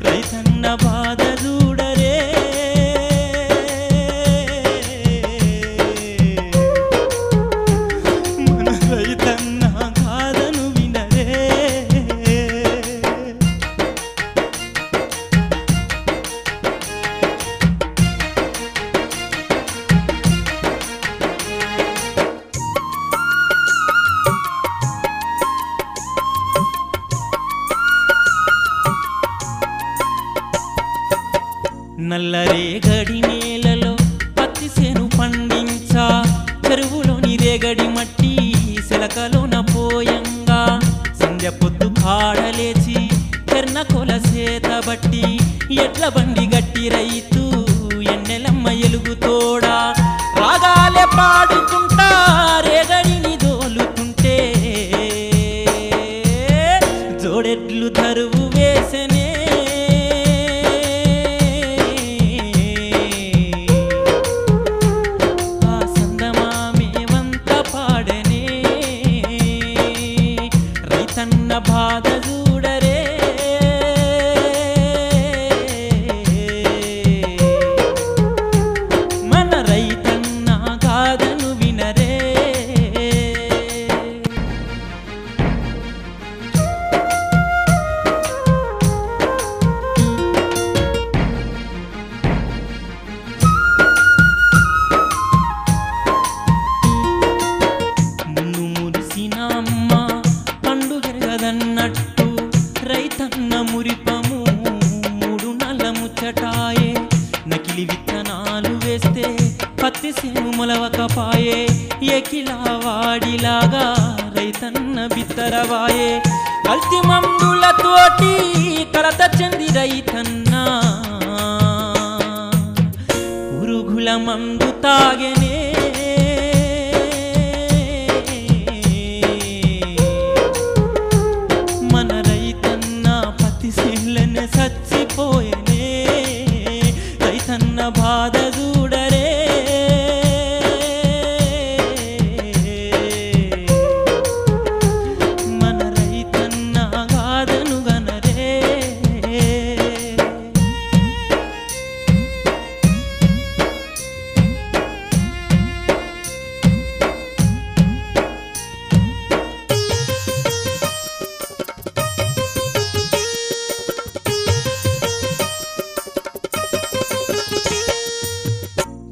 రైతన్న బాధ చూడరే మన రైతన్న గాథను వినరే నల్లరేగడి నేలలో పత్తి సేను పండించా చెరువులోని రేగడి మట్టి శిలకలోన పోయంగా సంధ్య పొద్దు కాడలేచి చెర్న కొల సేత బట్టి ఎడ్ల బండి గట్టి రైతు ఎన్నెలమ్మ ఎలుగుతోడా రాగాలే పాడుకుంటా రేగడిని దోలుకుంటే జోడెడ్లు తరువు వేసనే ఆ సందమామే వంత పాడనే రైతన్న బాధ చూడరే మన రైతన్న గాథను వినరే మున్ను మురిసిన అమ్మ పండు జరగదన్నట్టు రైతన్న మురిపము మూడు నల్ల ముచ్చటాయే నకిలి విత్తనాలు వేస్తే పత్తి సేను మొలవకపాయే ఎకిలా వాడిలాగా రైతన్న బిత్తరవాయే కల్తీ మందులతోటి కలత చెంది రైతన్న పురుగుల మందు తాగెనే మన రైతన్న పత్తి చేనులనే చచ్చిపోయేనే రైతన్న బాధ చూడరే మన రైతన్న గాథను గనరే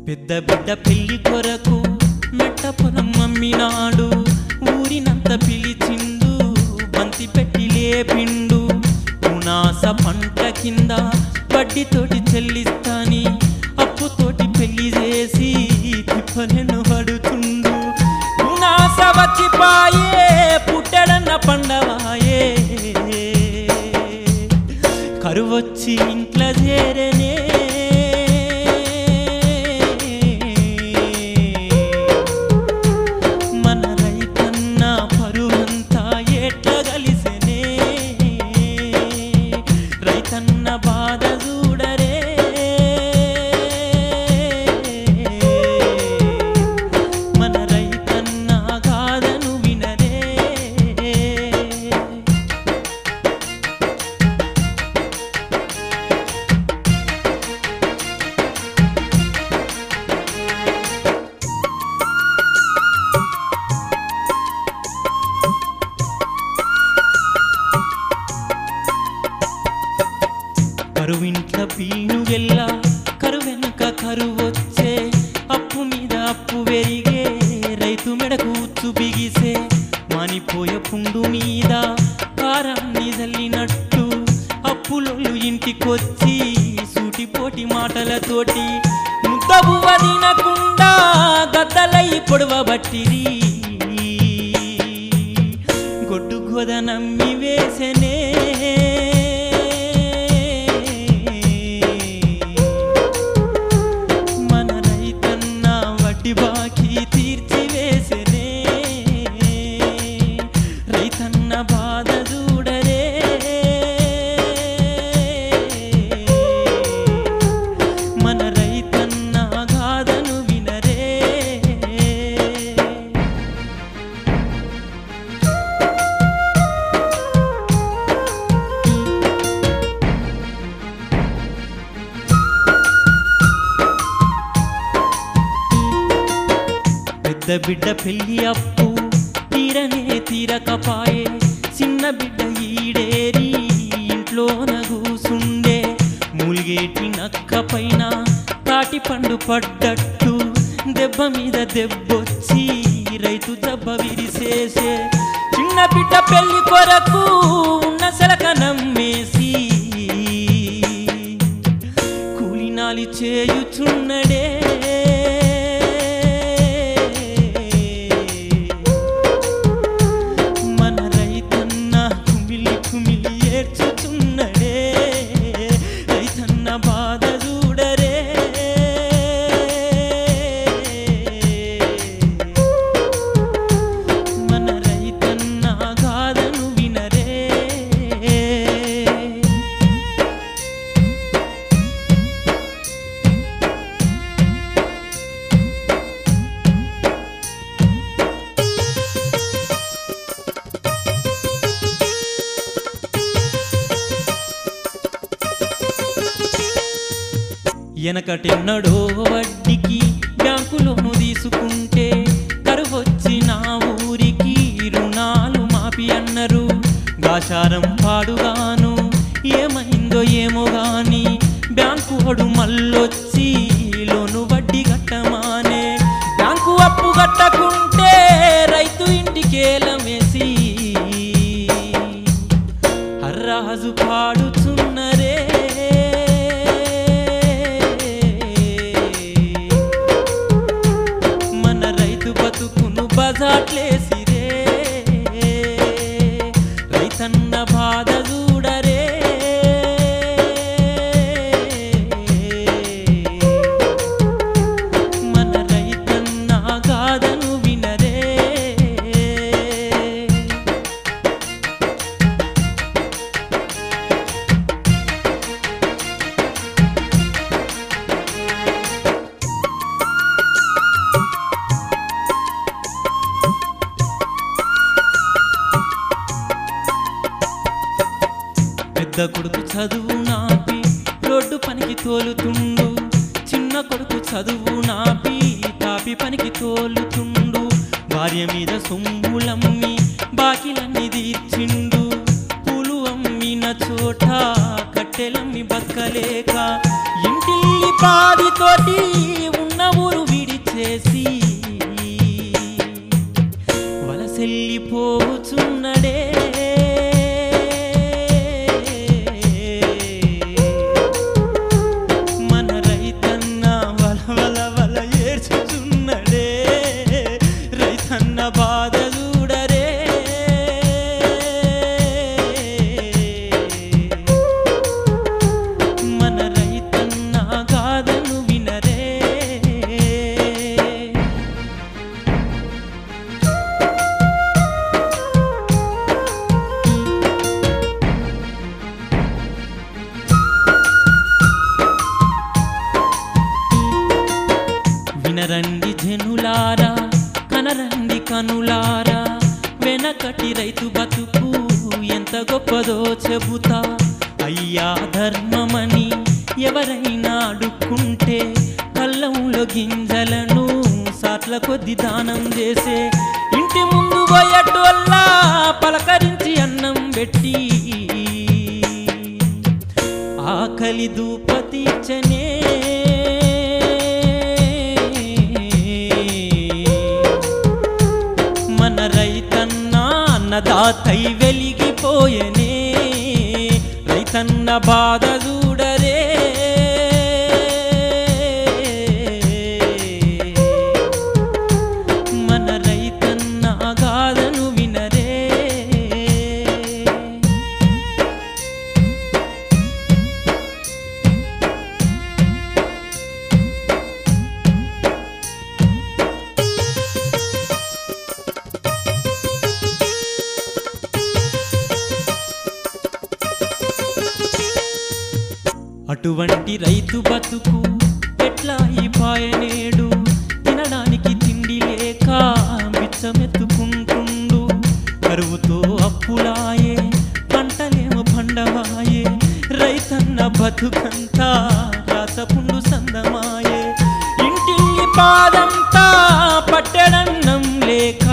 పెద్ద బిడ్డ పెళ్లి కొరకు మెట్ట పొలం అమ్మినాడు ఊరినంత పిలిచిండు బంతి పెట్టి లేపిండు పునాస పంట కింద వడ్డీతోటి చెల్లిస్తాని అప్పుతోటి పెళ్లి చేసి తిప్పలను పడుతుండు పునాస వచ్చిపాయే పుట్టడన్న పండవాయే కరువొచ్చి ఇంట్లో చేరనే మన రైతన్న పరువంతా ఎట్లా కలిసెనే రైతన్న బాధ చూడరే మన రైతన్న గాథను వినరే కరువింట్ల పీనుగెల్ల కరువెనక కరువొచ్చే అప్పు మీద అప్పు పెరిగే రైతు మెడకు ఉచ్చు బిగిసే మానిపోయే పుండు మీద కారాన్ని జల్లినట్టు అప్పులోళ్ళు ఇంటికొచ్చి సూటిపోటి మాటలతోటి ముద్దబువ్వ తినకుండా గద్దలై పొడవబట్టిరి గొడ్డు గోద నమ్మి వేసెనే మన రైతన్న వడ్డీ బాకీ తీర్చి వేసెనే రైతన్న బాధ చూడరే మన రైతన్న గాథను వినరే పెద్ద బిడ్డ పెళ్లి అప్పు తీరనే తీరకపాయే చిన్న బిడ్డ ఈడేరి ఇంట్లోన కూసుండే మూలిగేటి నక్క పైన తాటి పండు పడ్డట్టు దెబ్బ మీద దెబ్బొచ్చి రైతు దెబ్బ విరిసేసే చిన్న బిడ్డ పెళ్లి కొరకు ఉన్న సెలక నమ్మేసి కూలినాలి చేయుచున్నడే మన రైతన్న కుమిలి కుమిలి ఏడ్చుచున్నడే రైతన్న బాధ చూడరే మన రైతన్న గాథను వినరే వెనకటెన్నడో వడ్డీకి బ్యాంకు లోను తీసుకుంటే కరువొచ్చి నా ఊరికి రుణాలు మాపి అన్నారు గాశారం పాడుగాను ఏమైందో ఏమో గాని బ్యాంకు వాడు మళ్ళొచ్చి లోను వడ్డీ కట్టమానే బ్యాంకు అప్పు కట్టకుంటే రైతు ఇంటికేలమేసి హర్రాజు పాడుచున్నరే మన రైతు బతుకును బజాట్లేసిరే పెద్ద కొడుకు చదువు నాపి రోడ్డు పనికి తోలుతుండు, చిన్న కొడుకు చదువు నాపి తాపి పనికి తోలుతుండు. భార్య మీద సొమ్ములమ్మి బాకిలన్నీ తీర్చిండు, పూలు అమ్మిన చోట కట్టెలమ్మి బతకలేక ఇంటిల్లి పాదితోటి ఉన్న ఊరు విడిచేసి వలసెల్లిపోచున్నడే. మన రైతన్న వల వల ఏడ్చుచున్నడే, రైతన్న బాధ చూడరే. మన రైతన్న గాథను వినరే. వినరండి జనులారా, కనరండి కనులారా, వెనకటి రైతు బతుకు ఎంత గొప్పదో చెబుతా. అయ్యా ధర్మమని ఎవరైనా అడుక్కుంటే కళ్ళంలో గింజలను సాట్ల కొద్ది దానం చేసే, ఇంటి ముందు పోయేటోల్లా పలకరించి అన్నం పెట్టి ఆకలి దూపతీర్చనే. మన రైతన్న అన్నదాతై వెలిగిపోయనే, రైతన్న బాధ చూడరే. మన రైతన్న గాథను వినరే. అటువంటి రైతు బతుకు ఎట్లా ఈ పాయనేడు, తినడానికి తిండి లేక బిచ్చమెత్తుకుంటుండు. కరువుతో అప్పులాయే, పంటలేమో పండవాయే, రైతన్న బతుకంతా రాసపుండు సందమాయే. ఇంటిల్లి పాదంతా పట్టెడన్నం లేక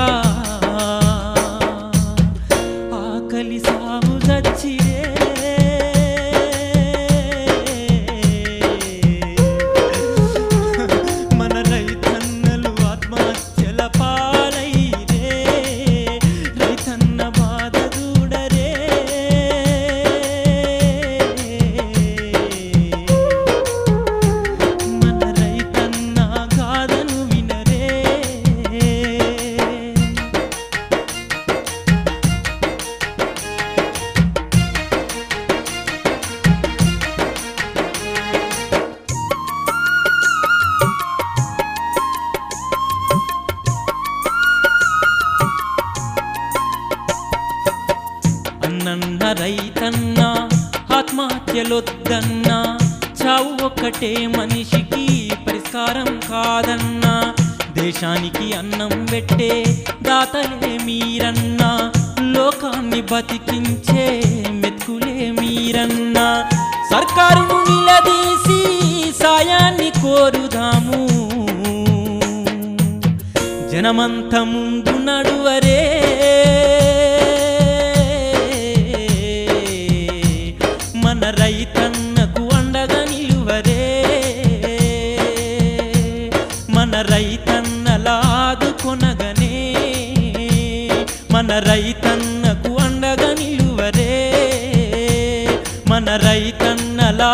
ఆకలి సాగు చచ్చిరే. మన రైతన్నలు ఆత్మహత్యల పాలైరే, రైతన్న బాధ చూడరే. మన రైతన్న గాథను వినరే. అన్నన్న రైతన్న ఆత్మహత్యలొద్దన్నా, చావు ఒక్కటే మనిషికి పరిష్కారం కాదన్నా. దేశానికి అన్నం పెట్టే దాతలే మీరన్నా, లోకాన్ని బతికించే మెతుకులే మీరన్నా. సర్కారును నిలదీసి సాయాన్ని కోరుదాము, జనమంత ముందు నడువరే. మన రైతన్నకు అండగా నిలువరే. మన రైతన్నలాదుకొనగనే, మన రైతన్నకు అండగా నిలువరే. మన రైతన్నలా